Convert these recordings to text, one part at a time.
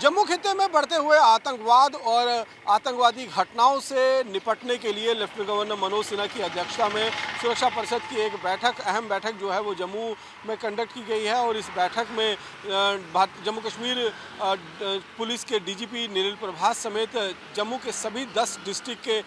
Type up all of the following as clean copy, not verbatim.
जम्मू खित्ते में बढ़ते हुए आतंकवाद और आतंकवादी घटनाओं से निपटने के लिए लेफ्टिनेंट गवर्नर मनोज सिन्हा की अध्यक्षता में सुरक्षा परिषद की एक अहम बैठक जो है वो जम्मू में कंडक्ट की गई है। और इस बैठक में जम्मू कश्मीर पुलिस के डीजीपी नीरल प्रभास समेत जम्मू के सभी 10 डिस्ट्रिक्ट के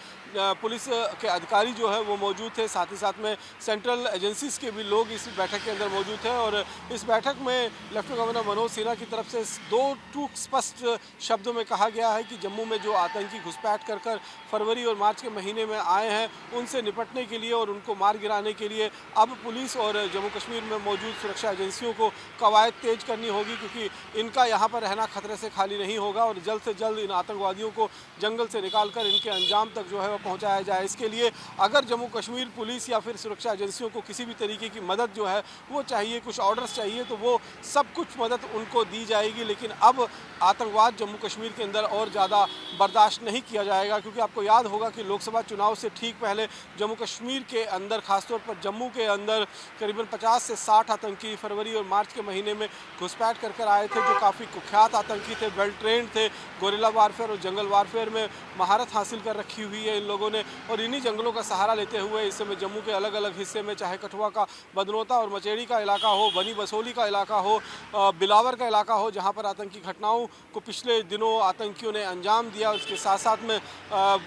पुलिस के अधिकारी जो है वो मौजूद थे। साथ ही साथ में सेंट्रल एजेंसीज के भी लोग इस बैठक के अंदर मौजूद थे। और इस बैठक में लेफ्टिनेंट गवर्नर मनोज सिन्हा की तरफ से दो स्पष्ट शब्दों में कहा गया है कि जम्मू में जो आतंकी घुसपैठ कर फरवरी और मार्च के महीने में आए हैं उनसे निपटने के लिए और उनको मार गिराने के लिए अब पुलिस और जम्मू कश्मीर में मौजूद सुरक्षा एजेंसियों को कवायद तेज करनी होगी, क्योंकि इनका यहाँ पर रहना खतरे से खाली नहीं होगा और जल्द से जल्द इन आतंकवादियों को जंगल से निकालकर इनके अंजाम तक जो है वो पहुँचाया जाए। इसके लिए अगर जम्मू कश्मीर पुलिस या फिर सुरक्षा एजेंसियों को किसी भी तरीके की मदद जो है वो चाहिए, कुछ ऑर्डर्स चाहिए, तो वो सब कुछ मदद उनको दी जाएगी। लेकिन अब आतंकवाद जम्मू कश्मीर के अंदर और ज़्यादा बर्दाश्त नहीं किया जाएगा, क्योंकि आपको याद होगा कि लोकसभा चुनाव से ठीक पहले जम्मू कश्मीर के अंदर, खासतौर पर जम्मू के अंदर करीबन 50 से 60 आतंकी फरवरी और मार्च के महीने में घुसपैठ कर आए थे, जो काफ़ी कुख्यात आतंकी थे, वेल ट्रेंड थे, गोरिल्ला वारफेयर और जंगल वारफेयर में महारत हासिल कर रखी हुई है इन लोगों ने। और इन्हीं जंगलों का सहारा लेते हुए इस समय जम्मू के अलग अलग हिस्से में, चाहे कठुआ का बदनौता और मचेड़ी का इलाका हो, बनी बसोली का इलाका हो, बिलावर का इलाका हो, जहाँ पर आतंकी घटनाओं को पिछले दिनों आतंकियों ने अंजाम दिया। उसके साथ साथ में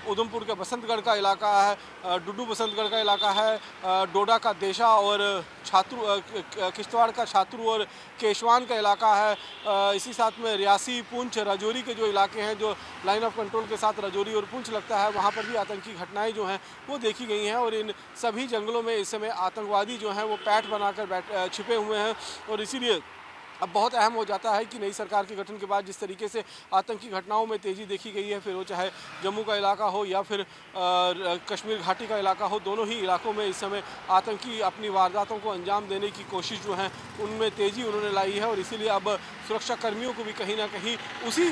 उधमपुर के बसंतगढ़ का इलाका है, डुड्डू बसंतगढ़ का इलाका है, डोडा का देशा और किश्तवाड़ का छात्रु और केशवान का इलाका है। इसी साथ में रियासी, पुंछ, राजौरी के जो इलाके हैं, जो लाइन ऑफ कंट्रोल के साथ राजौरी और पुंछ लगता है, वहाँ पर भी आतंकी घटनाएं जो हैं वो देखी गई हैं। और इन सभी जंगलों में इस समय आतंकवादी जो हैं वो पैठ बनाकर छिपे हुए हैं। और इसीलिए अब बहुत अहम हो जाता है कि नई सरकार के गठन के बाद जिस तरीके से आतंकी घटनाओं में तेज़ी देखी गई है, फिर वो चाहे जम्मू का इलाका हो या फिर कश्मीर घाटी का इलाका हो, दोनों ही इलाकों में इस समय आतंकी अपनी वारदातों को अंजाम देने की कोशिश जो है उनमें तेज़ी उन्होंने लाई है। और इसीलिए अब सुरक्षा कर्मियों को भी कहीं ना कहीं उसी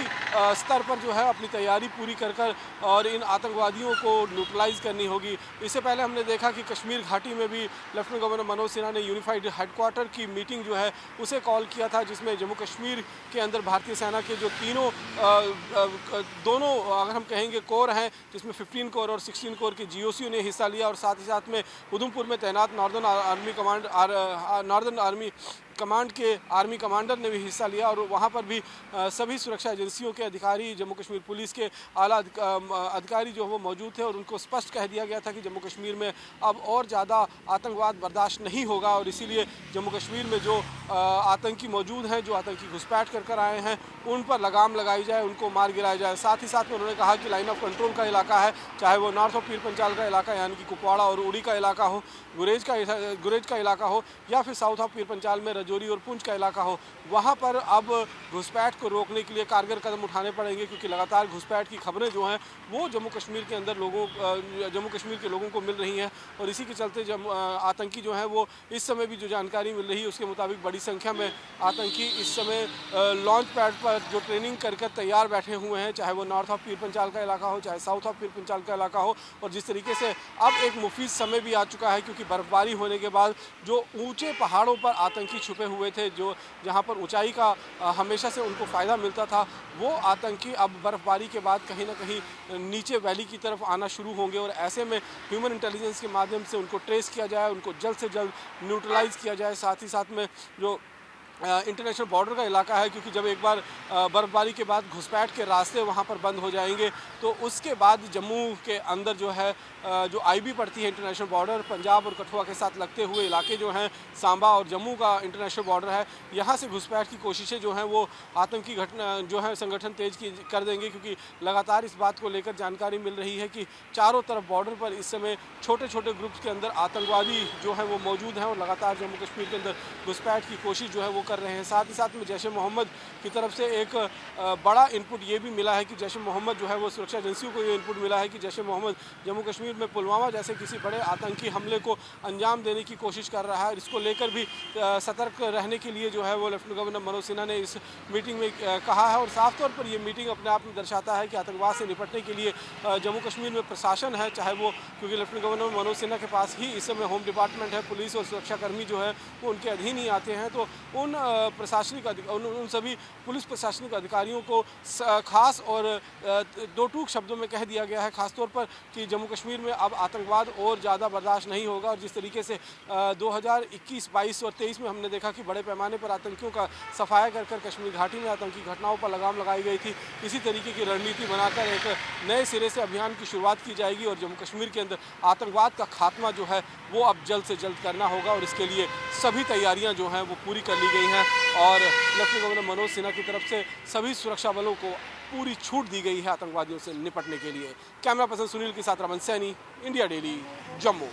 स्तर पर जो है अपनी तैयारी पूरी कर और इन आतंकवादियों को न्यूट्रलाइज करनी होगी। इससे पहले हमने देखा कि कश्मीर घाटी में भी लेफ्टिनेंट गवर्नर मनोज सिन्हा ने यूनिफाइड हेडक्वार्टर की मीटिंग जो है उसे कॉल किया था, जिसमें जम्मू कश्मीर के अंदर भारतीय सेना के जो तीनों दोनों अगर हम कहेंगे कोर हैं, जिसमें 15 कोर और 16 कोर के जीओसी ने हिस्सा लिया। और साथ ही साथ में उधमपुर में तैनात नॉर्दर्न आर्मी कमांड के आर्मी कमांडर ने भी हिस्सा लिया। और वहाँ पर भी सभी सुरक्षा एजेंसियों के अधिकारी, जम्मू कश्मीर पुलिस के आला अधिकारी जो वो मौजूद थे और उनको स्पष्ट कह दिया गया था कि जम्मू कश्मीर में अब और ज़्यादा आतंकवाद बर्दाश्त नहीं होगा। और इसीलिए जम्मू कश्मीर में जो आतंकी मौजूद हैं, जो आतंकी घुसपैठ कर आए हैं, उन पर लगाम लगाई जाए, उनको मार गिराया जाए। साथ ही साथ में उन्होंने कहा कि लाइन ऑफ कंट्रोल का इलाका है, चाहे वो नॉर्थ ऑफ पीर पंचाल का इलाका यानी कि कुपवाड़ा और उड़ी का इलाका हो, गुरेज का इलाका हो, या फिर साउथ ऑफ पीर पंचाल में राजौरी और पुंछ का इलाका हो, वहाँ पर अब घुसपैठ को रोकने के लिए कारगर कदम उठाने पड़ेंगे, क्योंकि लगातार घुसपैठ की खबरें जो हैं वो जम्मू कश्मीर के अंदर जम्मू कश्मीर के लोगों को मिल रही हैं। और इसी के चलते आतंकी जो हैं वो इस समय भी जो जानकारी मिल रही है उसके मुताबिक बड़ी संख्या में आतंकी इस समय लॉन्च पैड पर जो ट्रेनिंग कर तैयार बैठे हुए हैं, चाहे वो नॉर्थ ऑफ पीर पंचाल का इलाका हो, चाहे साउथ ऑफ पीर पंचाल का इलाका हो। और जिस तरीके से अब एक मुफीद समय भी आ चुका है, क्योंकि बर्फबारी होने के बाद जो ऊंचे पहाड़ों पर आतंकी छुपे हुए थे, जो जहां पर ऊंचाई का हमेशा से उनको फ़ायदा मिलता था, वो आतंकी अब बर्फबारी के बाद कहीं ना कहीं नीचे वैली की तरफ आना शुरू होंगे। और ऐसे में ह्यूमन इंटेलिजेंस के माध्यम से उनको ट्रेस किया जाए, उनको जल्द से जल्द न्यूट्रलाइज किया जाए। साथ ही साथ में जो इंटरनेशनल बॉर्डर का इलाका है, क्योंकि जब एक बार बर्फबारी के बाद घुसपैठ के रास्ते वहाँ पर बंद हो जाएंगे तो उसके बाद जम्मू के अंदर जो है जो आईबी पड़ती है इंटरनेशनल बॉर्डर, पंजाब और कठुआ के साथ लगते हुए इलाके जो हैं, सांबा और जम्मू का इंटरनेशनल बॉर्डर है, यहाँ से घुसपैठ की कोशिशें जो हैं वो आतंकी घटना जो है संगठन तेज कर देंगे। क्योंकि लगातार इस बात को लेकर जानकारी मिल रही है कि चारों तरफ बॉर्डर पर इस समय छोटे छोटे ग्रुप्स के अंदर आतंकवादी जो है वो मौजूद हैं और लगातार जम्मू कश्मीर के अंदर घुसपैठ की कोशिश जो है वो कर रहे हैं। साथ ही साथ में जैश ए मोहम्मद की तरफ से एक बड़ा इनपुट ये भी मिला है कि जैश ए मोहम्मद जो है वो सुरक्षा एजेंसियों को ये इनपुट मिला है कि जैश ए मोहम्मद जम्मू कश्मीर में पुलवामा जैसे किसी बड़े आतंकी हमले को अंजाम देने की कोशिश कर रहा है। इसको लेकर भी सतर्क रहने के लिए जो है वो लेफ्टिनेंट गवर्नर मनोज सिन्हा ने इस मीटिंग में कहा है। और साफ तौर पर ये मीटिंग अपने आप में दर्शाता है कि आतंकवाद से निपटने के लिए जम्मू कश्मीर में प्रशासन है, चाहे वो, क्योंकि लेफ्टिनेंट गवर्नर मनोज सिन्हा के पास ही इस समय होम डिपार्टमेंट है, पुलिस और सुरक्षाकर्मी जो है वो उनके अधीन ही आते हैं, तो उन उन सभी पुलिस प्रशासनिक अधिकारियों को खास और दो टूक शब्दों में कह दिया गया है, खासतौर पर कि जम्मू कश्मीर में अब आतंकवाद और ज़्यादा बर्दाश्त नहीं होगा। और जिस तरीके से 2021, 22 और 23 में हमने देखा कि बड़े पैमाने पर आतंकियों का सफाया कर कर कश्मीर घाटी में आतंकी घटनाओं पर लगाम लगाई गई थी, इसी तरीके की रणनीति बनाकर एक नए सिरे से अभियान की शुरुआत की जाएगी और जम्मू कश्मीर के अंदर आतंकवाद का खात्मा जो है वो अब जल्द से जल्द करना होगा। और इसके लिए सभी तैयारियां जो हैं वो पूरी कर ली गई हैं और लेफ्टिनेंट गवर्नर मनोज सिन्हा की तरफ से सभी सुरक्षा बलों को पूरी छूट दी गई है आतंकवादियों से निपटने के लिए। कैमरा पर्सन सुनील के साथ रमन सैनी, इंडिया डेली, जम्मू।